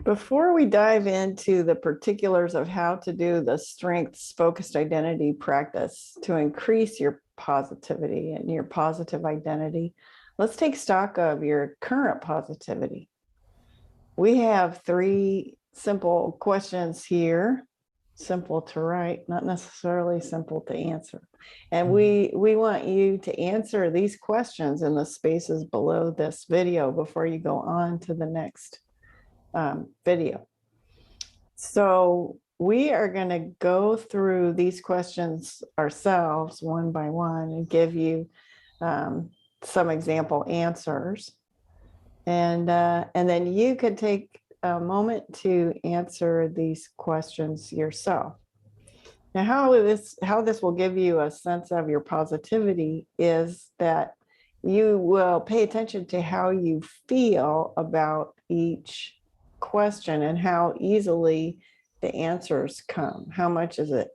Before we dive into the particulars of how to do the strengths focused identity practice to increase your positivity and your positive identity, let's take stock of your current positivity. We have 3 simple questions here, simple to write, not necessarily simple to answer. And we want you to answer these questions in the spaces below this video before you go on to the next video. So we are going to go through these questions ourselves one by one and give you some example answers. And then you could take a moment to answer these questions yourself. Now, how this will give you a sense of your positivity is that you will pay attention to how you feel about each question and how easily the answers come. How much is it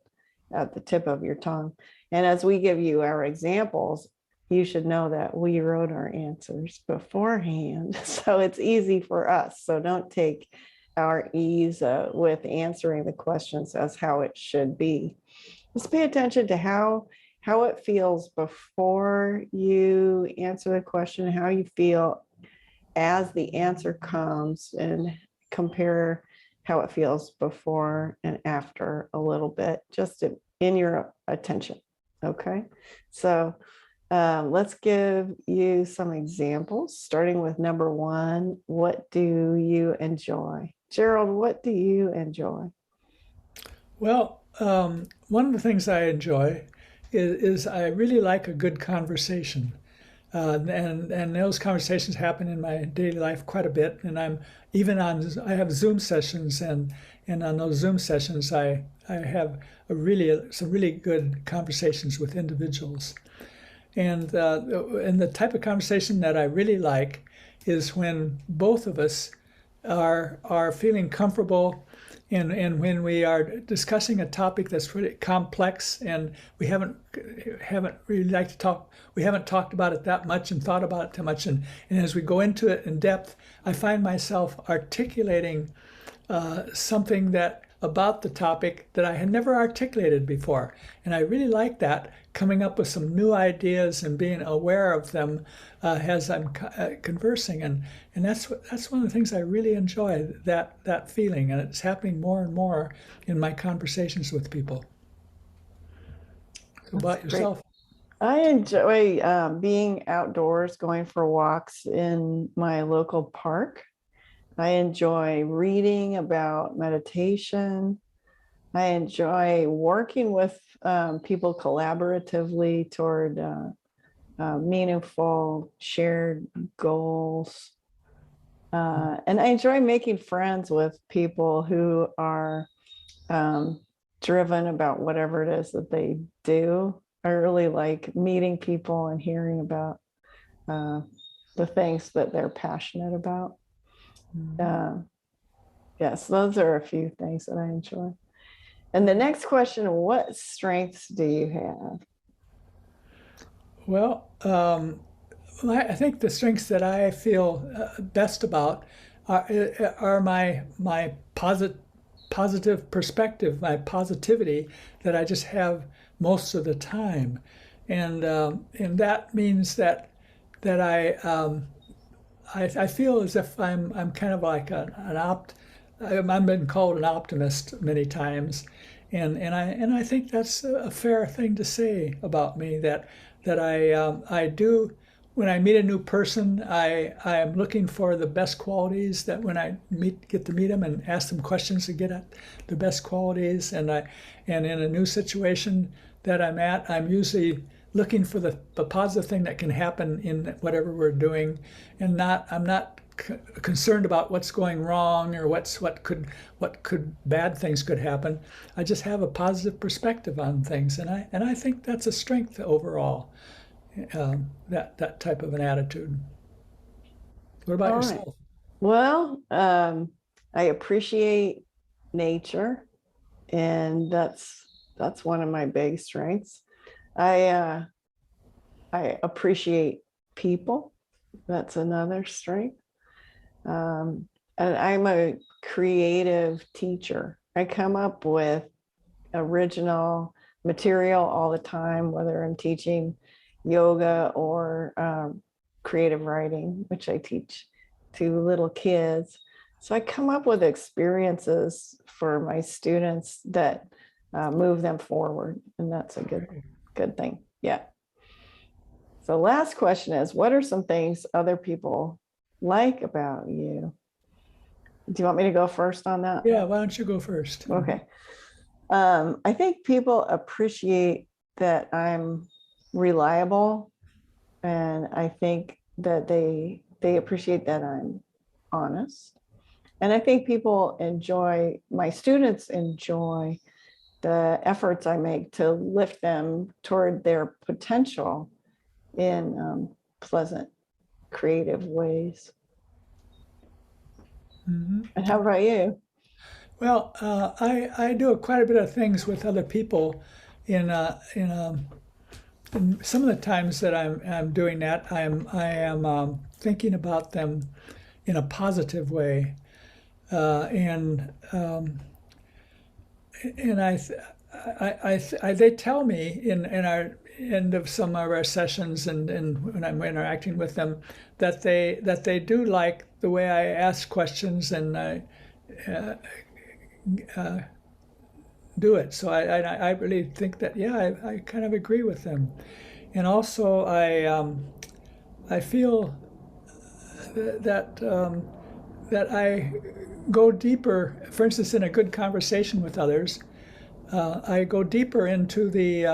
at the tip of your tongue? And as we give you our examples, you should know that we wrote our answers beforehand, so it's easy for us. So don't take our ease with answering the questions as how it should be. Just pay attention to how it feels before you answer the question, how you feel as the answer comes, and compare how it feels before and after a little bit, just in your attention. Okay, so let's give you some examples, starting with number 1. What do you enjoy? Gerald, what do you enjoy? Well, one of the things I enjoy is I really like a good conversation. And those conversations happen in my daily life quite a bit. And I have Zoom sessions, and on those Zoom sessions, I have some really good conversations with individuals. And the type of conversation that I really like is when both of us are feeling comfortable, and when we are discussing a topic that's really complex, and we haven't really liked to talk, we haven't talked about it that much and thought about it too much, and as we go into it in depth, I find myself articulating something that about the topic that I had never articulated before. And I really like that, coming up with some new ideas and being aware of them as I'm conversing. And that's one of the things I really enjoy, that feeling. And it's happening more and more in my conversations with people. So about yourself? I enjoy being outdoors, going for walks in my local park. I enjoy reading about meditation. I enjoy working with people collaboratively toward meaningful shared goals. And I enjoy making friends with people who are driven about whatever it is that they do. I really like meeting people and hearing about the things that they're passionate about. Yes, those are a few things that I enjoy. And the next question, what strengths do you have? Well, I think the strengths that I feel best about are my positive perspective, my positivity that I just have most of the time, and that means that I feel as if I'm kind of like I've been called an optimist many times, and I think that's a fair thing to say about me, that I do. When I meet a new person, I am looking for the best qualities, that when I get to meet them and ask them questions to get at the best qualities, and in a new situation that I'm at, I'm usually looking for the positive thing that can happen in whatever we're doing, and I'm not concerned about what's going wrong or what could bad things could happen. I just have a positive perspective on things, and I think that's a strength overall. That type of an attitude. What about All right. yourself? Well, I appreciate nature, and that's one of my big strengths. I appreciate people. That's another strength. And I'm a creative teacher. I come up with original material all the time, whether I'm teaching yoga or creative writing, which I teach to little kids. So I come up with experiences for my students that move them forward, and that's a good thing. Yeah. So last question is, what are some things other people like about you? Do you want me to go first on that? Yeah, why don't you go first? Okay. I think people appreciate that I'm reliable, and I think that they appreciate that I'm honest. And I think people enjoy, my students enjoy the efforts I make to lift them toward their potential in pleasant, creative ways. Mhm. And how about you? Well, I do quite a bit of things with other people in some of the times that I'm doing that, I am thinking about them in a positive way, and and they tell me in our end of some of our sessions and when I'm interacting with them that they do like the way I ask questions and I do it. So I really think that, yeah, I kind of agree with them, and also I feel that that I go deeper. For instance, in a good conversation with others, I go deeper into the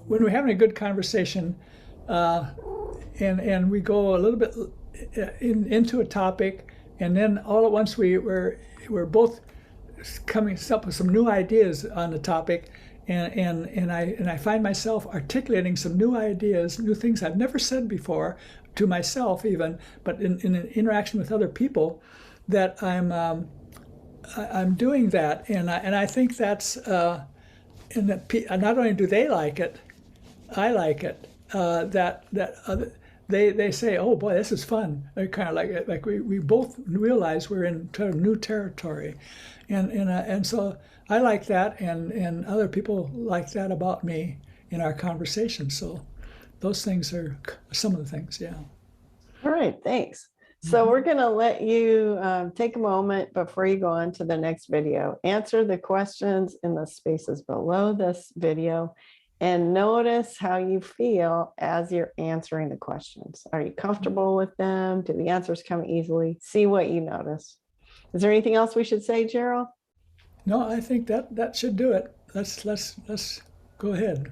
when we're having a good conversation, and we go a little bit into a topic, and then all at once we're both coming up with some new ideas on the topic, and I find myself articulating some new ideas, new things I've never said before to myself even, but in an interaction with other people, that I'm doing that, and I think that's and that not only do they like it, I like it. That other, they say, "Oh boy, this is fun." They're kind of like we both realize we're in new territory, and so I like that, and other people like that about me in our conversation. So those things are some of the things. Yeah. All right, thanks. So we're going to let you take a moment before you go on to the next video. Answer the questions in the spaces below this video and notice how you feel as you're answering the questions. Are you comfortable with them? Do the answers come easily? See what you notice. Is there anything else we should say, Gerald? No, I think that should do it. Let's go ahead.